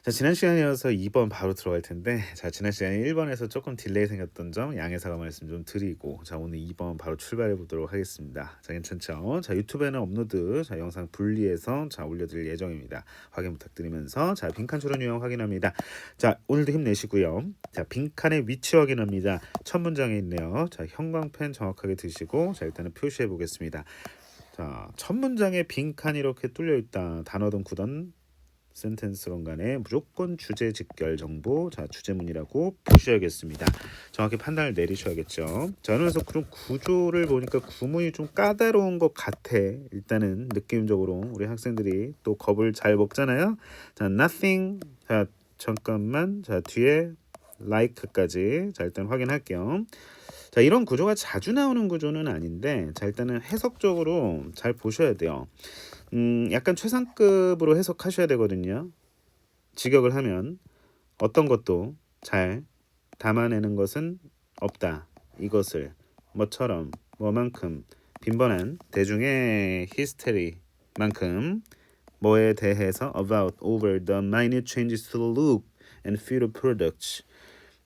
자, 지난 시간에 이어서 2번 바로 들어갈 텐데, 자, 지난 시간에 1번에서 조금 딜레이 생겼던 점 양해 사과 말씀 좀 드리고, 자, 오늘 2번 바로 출발해 보도록 하겠습니다. 자, 괜찮죠? 자, 유튜브에는 업로드, 자, 영상 분리해서 자, 올려드릴 예정입니다. 확인 부탁드리면서, 자, 빈칸 초론 유형 확인합니다. 자, 오늘도 힘내시고요. 자, 빈칸의 위치 확인합니다. 첫 문장에 있네요. 자, 형광펜 정확하게 드시고, 자, 일단은 표시해 보겠습니다. 자, 첫 문장에 빈칸이 이렇게 뚫려 있다. 단어든 구든 센텐스건 간에 무조건 주제 직결 정보, 자, 주제문이라고 보셔야겠습니다. 정확히 판단을 내리셔야겠죠. 자, 그래서 그런 구조를 보니까 구문이 좀 까다로운 것 같아. 일단은 느낌적으로 우리 학생들이 또 겁을 잘 먹잖아요. 자, nothing. 자, 잠깐만. 자, 뒤에 like까지. 자, 일단 확인할게요. 자, 이런 구조가 자주 나오는 구조는 아닌데, 자, 일단은 해석적으로 잘 보셔야 돼요. 약간 최상급으로 해석하셔야 되거든요. 직역을 하면 어떤 것도 잘 담아내는 것은 없다. 이것을 뭐처럼 뭐만큼 빈번한 대중의 히스테리만큼 뭐에 대해서 about over the minute changes to the look and feel of products.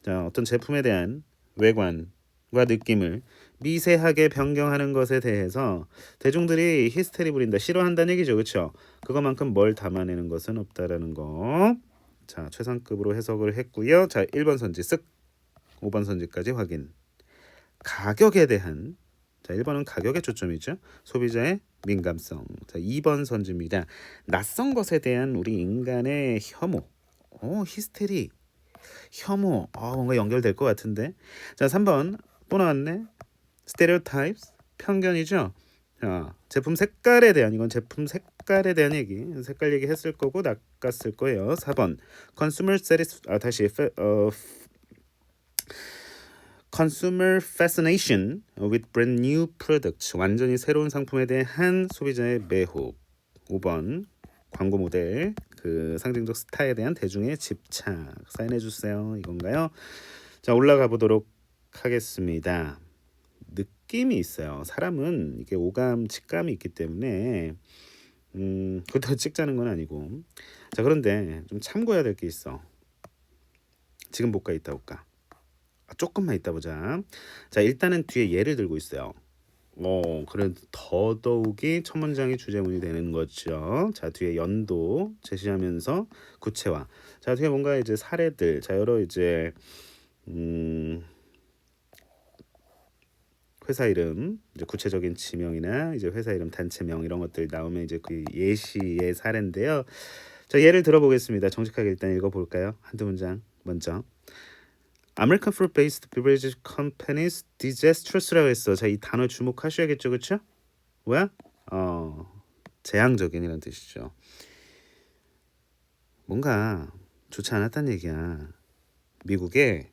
자, 어떤 제품에 대한 외관과 느낌을 미세하게 변경하는 것에 대해서 대중들이 히스테리 부린다, 싫어한다는 얘기죠. 그렇죠? 그것만큼 뭘 담아내는 것은 없다라는 거. 자, 최상급으로 해석을 했고요. 자, 1번 선지 쓱, 5번 선지까지 확인. 가격에 대한, 자, 1번은 가격에 초점이죠. 소비자의 민감성. 자, 2번 선지입니다. 낯선 것에 대한 우리 인간의 혐오. 히스테리. 혐오. 뭔가 연결될 것 같은데. 자, 3번 또 나왔네. stereotypes, 편견이죠. 자, 제품 색깔에 대한, 이건 제품 색깔에 대한 얘기, 색깔 얘기 했을 거고 낚았을 거예요. 4번 consumer consumer fascination with brand new products, 완전히 새로운 상품에 대한 소비자의 매혹. 5번 광고 모델, 그 상징적 스타에 대한 대중의 집착. 사인해 주세요. 이건가요? 자, 올라가 보도록 하겠습니다. 느낌이 있어요. 사람은 이게 오감, 직감이 있기 때문에 그렇다고 찍자는 건 아니고. 자, 그런데 좀 참고해야 될 게 있어. 지금 볼까, 이따 볼까? 조금만 이따 보자. 자, 일단은 뒤에 예를 들고 있어요. 그래 더더욱이 첫 문장이 주제문이 되는 거죠. 자, 뒤에 연도 제시하면서 구체화. 자, 뒤에 뭔가 이제 사례들, 자, 여러 이제 회사 이름, 이제 구체적인 지명이나 이제 회사 이름, 단체명 이런 것들 나오면 이제 그 예시의 사례인데요. 자, 예를 들어보겠습니다. 정직하게 일단 읽어볼까요? 한두 문장 먼저. American fruit-based beverage companies disastrous라고 했어. 자, 이 단어 주목하셔야겠죠, 그렇죠? 뭐야? 재앙적인이라는 뜻이죠. 뭔가 좋지 않았다는 얘기야. 미국의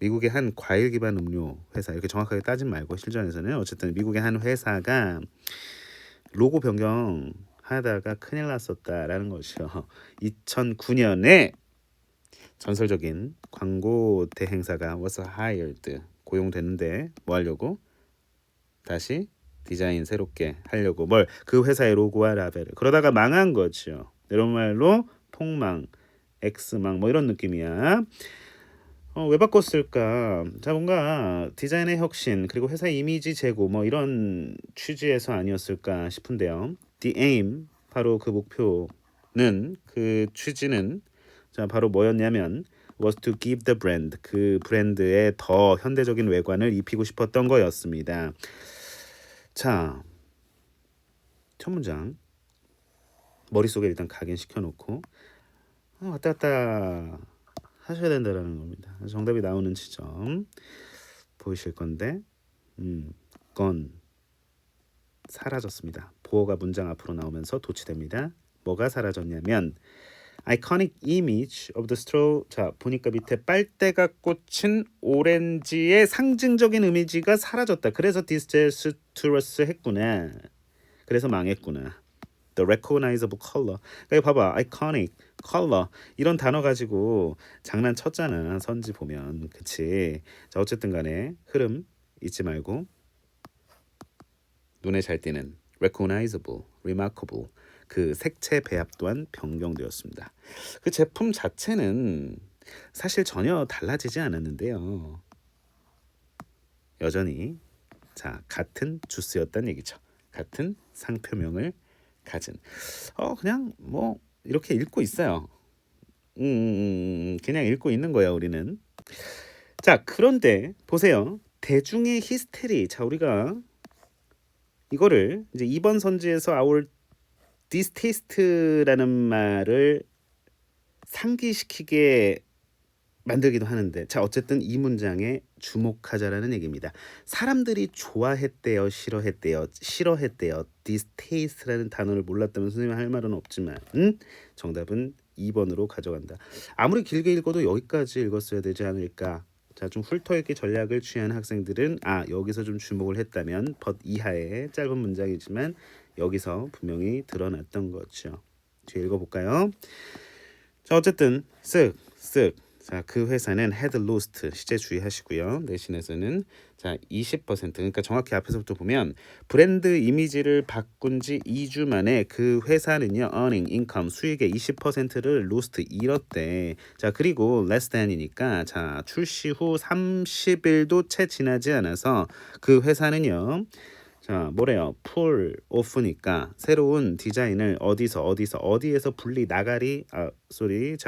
미국의 한 과일 기반 음료 회사, 이렇게 정확하게 따진 말고 실전에서는 어쨌든 미국의 한 회사가 로고 변경 하다가 큰일 났었다라는 것이요. 2009년에 전설적인 광고 대행사가 was hired, 고용됐는데 뭐 하려고? 다시 디자인 새롭게 하려고 그 회사의 로고와 라벨을, 그러다가 망한 거죠. 이런 말로 폭망, X망 뭐 이런 느낌이야. 왜 바꿨을까? 자, 뭔가 디자인의 혁신, 그리고 회사 이미지 제고 뭐 이런 취지에서 아니었을까 싶은데요. The aim, 바로 그 목표는, 그 취지는, 자, 바로 뭐였냐면 was to give the brand, 그 브랜드에 더 현대적인 외관을 입히고 싶었던 거였습니다. 자, 첫 문장 머릿속에 일단 각인시켜 놓고 왔다 갔다 하셔야 된다라는 겁니다. 정답이 나오는 지점 보이실 건데, 건 사라졌습니다. 보어가 문장 앞으로 나오면서 도치됩니다. 뭐가 사라졌냐면 iconic image of the straw. 자, 보니까 밑에 빨대가 꽂힌 오렌지의 상징적인 이미지가 사라졌다. 그래서 disastrous 했구나. 그래서 망했구나. The recognizable color. 그러니까 봐봐, iconic, color 이런 단어 가지고 장난쳤잖아. 선지 보면, 그치? 자, 어쨌든 간에 흐름 잊지 말고 눈에 잘 띄는 recognizable, remarkable. 그 색채 배합 또한 변경되었습니다. 그 제품 자체는 사실 전혀 달라지지 않았는데요. 여전히 자 같은 주스였다는 얘기죠. 같은 상표명을 가진 그냥 뭐 이렇게 읽고 있어요. 그냥 읽고 있는 거예요 우리는. 자 그런데 보세요. 대중의 히스테리. 자 우리가 이거를 이제 2번 선지에서 our distaste라는 말을 상기시키게 만들기도 하는데 자 어쨌든 이 문장에 주목하자라는 얘기입니다. 사람들이 좋아했대요, 싫어했대요. distaste라는 단어를 몰랐다면 선생님이 할 말은 없지만 정답은 2번으로 가져간다. 아무리 길게 읽어도 여기까지 읽었어야 되지 않을까. 자, 좀 훑어읽기 전략을 취한 학생들은 여기서 좀 주목을 했다면 but 이하의 짧은 문장이지만 여기서 분명히 드러났던 거죠. 뒤에 읽어볼까요? 자 어쨌든 쓱 자 그 회사는 had lost 시제 주의하시고요. 내신에서는 자 20% 그러니까 정확히 앞에서부터 보면 브랜드 이미지를 바꾼 지 2주 만에 그 회사는요 earning income 수익의 20%를 lost 잃었대. 자 그리고 less than이니까 자 출시 후 30일도 채 지나지 않아서 그 회사는요 자 뭐래요? 풀 오프니까 새로운 디자인을 어디에서 분리 나가리 자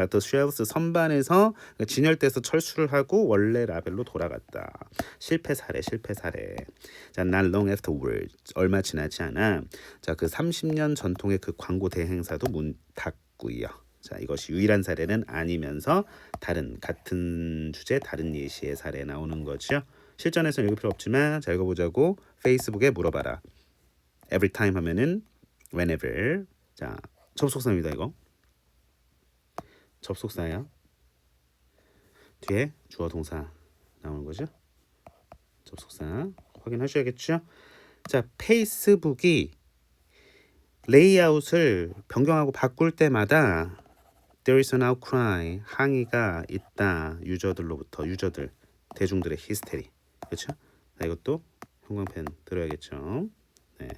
the shelves 선반에서 진열대에서 철수를 하고 원래 라벨로 돌아갔다. 실패 사례. 자 not long afterwards 얼마 지나지 않아 자 그 30년 전통의 그 광고 대행사도 문 닫고요. 자 이것이 유일한 사례는 아니면서 같은 주제 다른 예시의 사례 나오는 거죠. 실전에서는 읽을 필요 없지만 자 읽어보자고. 페이스북에 물어봐라. every time 하면은 whenever. 자 접속사입니다. 이거 접속사야. 뒤에 주어 동사 나오는 거죠. 접속사 확인하셔야겠죠. 자 페이스북이 레이아웃을 변경하고 바꿀 때마다 there is an outcry 항의가 있다. 유저들 대중들의 히스테리. 그렇죠? 자, 이것도 형광펜 들어야겠죠. 네,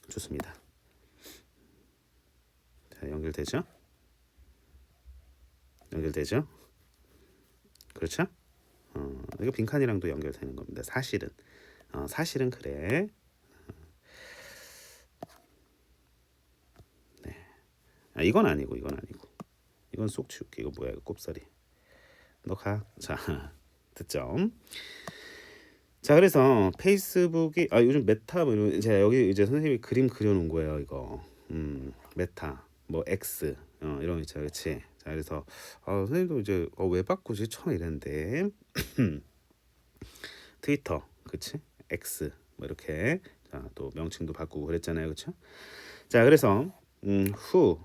좋습니다. 자, 연결되죠? 그렇죠? 이거 빈칸이랑도 연결되는 겁니다. 사실은 그래. 네. 이건 아니고. 이건 쏙 치울게. 이거 뭐야? 이거 꼽사리. 너 가. 자, 듣죠? 자 그래서 페이스북이 요즘 메타 뭐 이런 제가 여기 이제 선생님이 그림 그려놓은 거예요 이거. 메타 뭐 X 이런 거 있죠, 그렇지? 자 그래서 선생님도 이제 왜 바꾸지 처음 이랬는데 트위터, 그렇지? X 뭐 이렇게 자 또 명칭도 바꾸고 그랬잖아요, 그렇죠? 자 그래서 후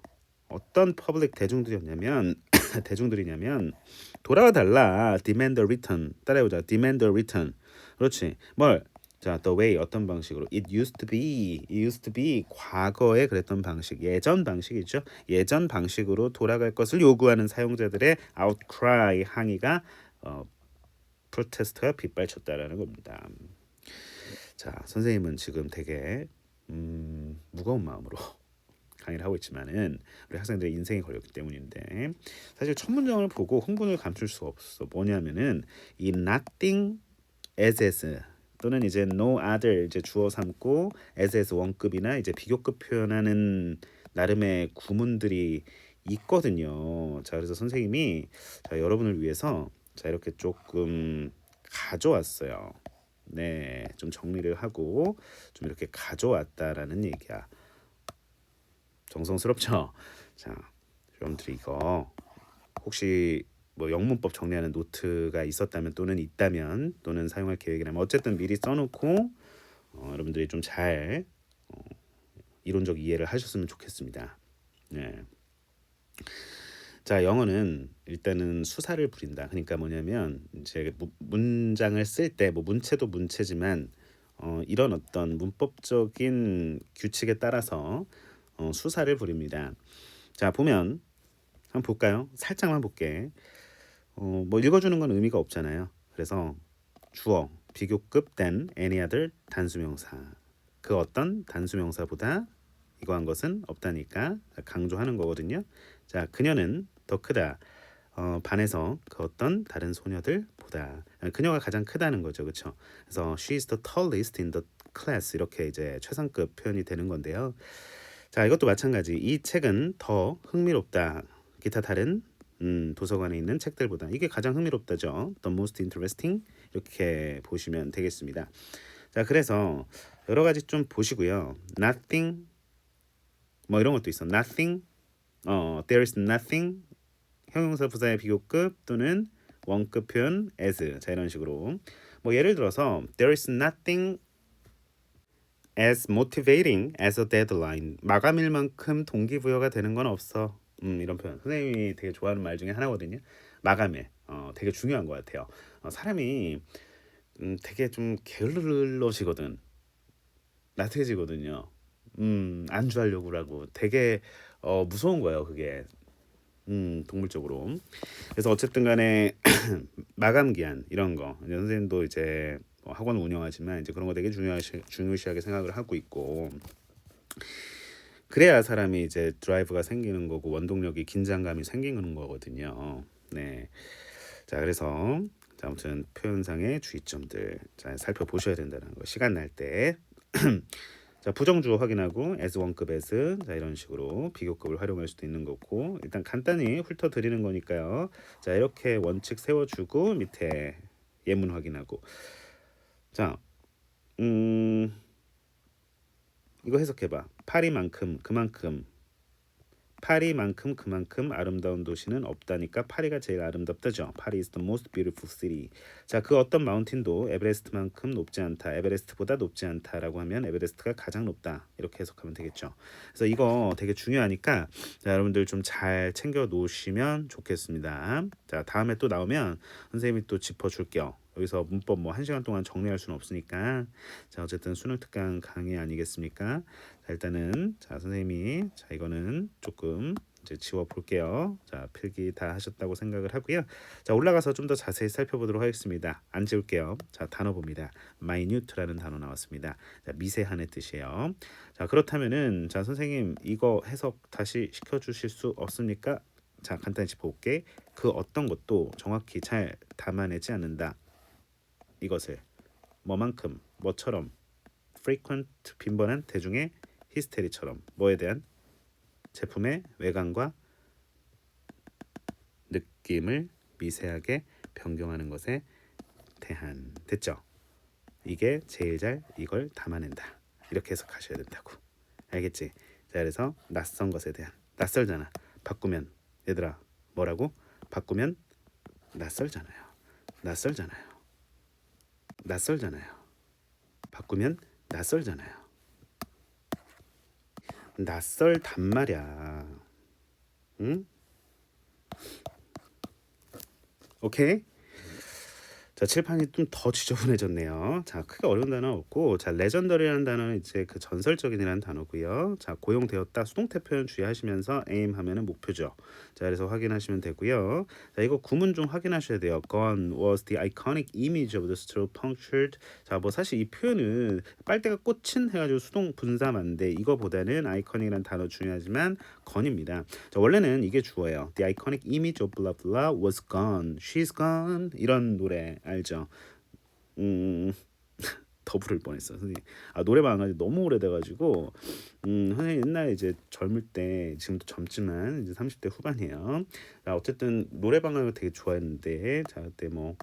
어떤 퍼블릭 대중들이냐면 돌아와 달라. demand a return 따라해보자. demand a return. 그렇지. 자, the way 어떤 방식으로 it used to be 과거에 그랬던 방식, 예전 방식이죠. 예전 방식으로 돌아갈 것을 요구하는 사용자들의 outcry 항의가 프로테스트가 빗발쳤다라는 겁니다. 자, 선생님은 지금 되게 무거운 마음으로 강의를 하고 있지만은 우리 학생들의 인생에 걸렸기 때문인데 사실 첫 문장을 보고 흥분을 감출 수가 없어. 뭐냐면은 이 nothing as 또는 이제 no other 이제 주어 삼고 as 원급이나 이제 비교급 표현하는 나름의 구문들이 있거든요. 자 그래서 선생님이 자 여러분을 위해서 자 이렇게 조금 가져왔어요. 네, 좀 정리를 하고 좀 이렇게 가져왔다라는 얘기야. 정성스럽죠? 자, 여러분들이 이거 혹시 뭐 영문법 정리하는 노트가 있었다면 또는 있다면 또는 사용할 계획이라면 어쨌든 미리 써놓고 여러분들이 좀 잘 이론적 이해를 하셨으면 좋겠습니다. 네. 자, 영어는 일단은 수사를 부린다. 그러니까 뭐냐면 이제 문장을 쓸 때 뭐 문체도 문체지만 이런 어떤 문법적인 규칙에 따라서 수사를 부립니다. 자 보면 한번 볼까요? 살짝만 볼게. 뭐 읽어주는 건 의미가 없잖아요. 그래서 주어, 비교급 than, any other 단수명사. 그 어떤 단수명사보다 이거 한 것은 없다니까 강조하는 거거든요. 자, 그녀는 더 크다. 반에서 그 어떤 다른 소녀들보다 그녀가 가장 크다는 거죠, 그렇죠? 그래서 she is the tallest in the class 이렇게 이제 최상급 표현이 되는 건데요. 자, 이것도 마찬가지. 이 책은 더 흥미롭다. 기타 다른 도서관에 있는 책들보다 이게 가장 흥미롭다죠. The most interesting 이렇게 보시면 되겠습니다. 자, 그래서 여러 가지 좀 보시고요. Nothing 뭐 이런 것도 있어. Nothing, there is nothing 형용사 부사의 비교급 또는 원급 표현 as 자 이런 식으로 뭐 예를 들어서 there is nothing as motivating as a deadline 마감일만큼 동기부여가 되는 건 없어. 이런 표현 선생님이 되게 좋아하는 말 중에 하나거든요. 마감일 되게 중요한 것 같아요. 사람이 되게 좀 게을러지거든. 나태해지거든요. 안주하려고 하고 되게 무서운 거예요 그게. 동물적으로. 그래서 어쨌든 간에 마감 기한 이런 거 선생님도 이제 학원 운영하지만 이제 그런 거 되게 중요시하게 생각을 하고 있고 그래야 사람이 이제 드라이브가 생기는 거고 원동력이 긴장감이 생기는 거거든요. 네. 자, 그래서 자, 아무튼 표현상의 주의점들 잘 살펴보셔야 된다는 거. 시간 날 때. 자, 부정주어 확인하고 as 원급 as 자 이런 식으로 비교급을 활용할 수도 있는 거고 일단 간단히 훑어 드리는 거니까요. 자, 이렇게 원칙 세워주고 밑에 예문 확인하고 자, 이거 해석해봐. 파리만큼 그만큼 아름다운 도시는 없다니까 파리가 제일 아름답다죠. 파리 is the most beautiful city. 자, 그 어떤 마운틴도 에베레스트만큼 높지 않다. 에베레스트보다 높지 않다라고 하면 에베레스트가 가장 높다. 이렇게 해석하면 되겠죠. 그래서 이거 되게 중요하니까 자, 여러분들 좀 잘 챙겨 놓으시면 좋겠습니다. 자, 다음에 또 나오면 선생님이 또 짚어줄게요. 여기서 문법 뭐 1시간 동안 정리할 수는 없으니까 자, 어쨌든 수능 특강 강의 아니겠습니까? 자, 일단은 자, 선생님이 자, 이거는 조금 이제 지워 볼게요. 자, 필기 다 하셨다고 생각을 하고요. 자, 올라가서 좀 더 자세히 살펴보도록 하겠습니다. 안 지울게요. 자, 단어 봅니다. minute라는 단어 나왔습니다. 자, 미세한의 뜻이에요. 자, 그렇다면은 자, 선생님 이거 해석 다시 시켜 주실 수 없습니까? 자, 간단히 짚어볼게. 그 어떤 것도 정확히 잘 담아내지 않는다. 이것을 뭐만큼 뭐처럼 frequent 빈번한 대중의 히스테리처럼 뭐에 대한 제품의 외관과 느낌을 미세하게 변경하는 것에 대한 됐죠? 이게 제일 잘 이걸 담아낸다. 이렇게 해석하셔야 된다고. 알겠지? 자, 그래서 낯선 것에 대한 낯설잖아. 바꾸면 얘들아 뭐라고? 바꾸면 낯설잖아요. 낯설잖아요. 낯설잖아요. 바꾸면 낯설잖아요. 낯설단 말이야. 응? 오케이? 자, 칠판이 좀 더 지저분해졌네요. 자, 크게 어려운 단어 없고, 자, 레전더리라는 단어는 이제 그 전설적인이라는 단어고요. 자, 고용되었다 수동태 표현 주의하시면서 aim 하면은 목표죠. 자, 그래서 확인하시면 되고요. 자, 이거 구문 좀 확인하셔야 돼요. Gone was the iconic image of the straw punctured. 자, 뭐 사실 이 표현은 빨대가 꽂힌 해가지고 수동 분사만데 이거보다는 iconic이라는 단어 중요하지만 gone입니다. 자, 원래는 이게 주어예요. The iconic image of blah blah was gone. She's gone. 이런 노래 알죠? 더 부를 뻔했어 선생님. 노래방 안 가지 너무 오래돼가지고 선생님 옛날에 이제 젊을 때 지금도 젊지만 이제 30대 후반이에요. 자, 어쨌든 노래방을 되게 좋아했는데 자, 그때 뭐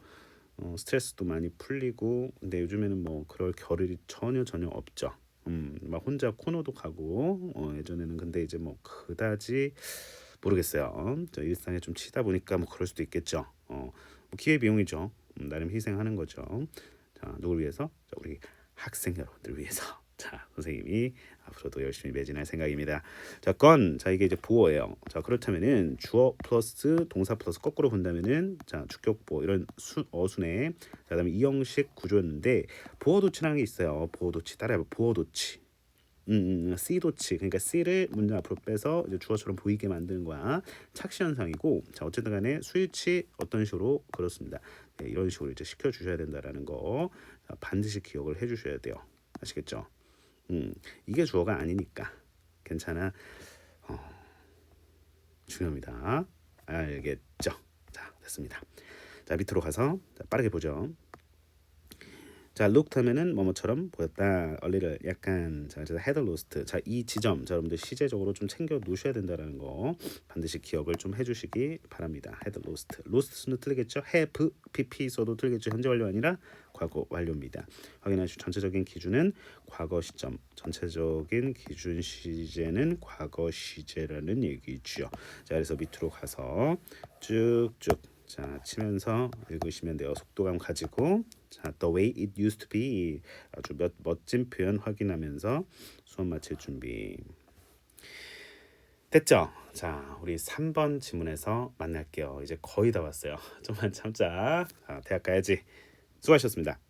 스트레스도 많이 풀리고 근데 요즘에는 뭐 그럴 겨를이 전혀 없죠. 막 혼자 코너도 가고 예전에는 근데 이제 뭐 그다지 모르겠어요. 저 일상에 좀 치다 보니까 뭐 그럴 수도 있겠죠. 뭐 기회 비용이죠. 나름 희생하는 거죠. 자, 누굴 위해서? 자, 우리 학생 여러분들 위해서. 자, 선생님이 앞으로도 열심히 매진할 생각입니다. 자, 자, 이게 이제 보어예요. 자, 그렇다면은 주어 플러스 동사 플러스 거꾸로 본다면은 자, 주격보 이런 어순에 자, 그다음에 이 형식 구조였는데 보어도치라는 게 있어요. 보어도치 따라해봐. 보어도치. C도치 그러니까 C를 문장 앞으로 빼서 이제 주어처럼 보이게 만드는 거야. 착시 현상이고 자, 어쨌든 간에 수일치 어떤 식으로 그렇습니다. 네, 이런 식으로 이제 시켜 주셔야 된다라는 거 자, 반드시 기억을 해 주셔야 돼요. 아시겠죠? 이게 주어가 아니니까 괜찮아. 중요합니다. 알겠죠? 자, 됐습니다. 자, 밑으로 가서 자, 빠르게 보죠. 자, looked 하면은 뭐뭐처럼 보였다. a little 약간. 자, 그래서 had lost. 자, 이 지점 자, 여러분들 시제적으로 좀 챙겨 놓으셔야 된다라는 거 반드시 기억을 좀 해주시기 바랍니다. had lost. lost는 틀리겠죠? have pp 써도 틀리겠죠? 현재 완료 아니라 과거 완료입니다. 확인하시고 전체적인 기준은 과거 시점, 전체적인 기준 시제는 과거 시제라는 얘기죠. 자, 그래서 밑으로 가서 쭉쭉 자 치면서 읽으시면 돼요. 속도감 가지고 자 the way it used to be 아주 멋진 표현 확인하면서 수업 마칠 준비 됐죠? 자 우리 3번 지문에서 만날게요. 이제 거의 다 왔어요. 좀만 참자. 자, 대학 가야지. 수고하셨습니다.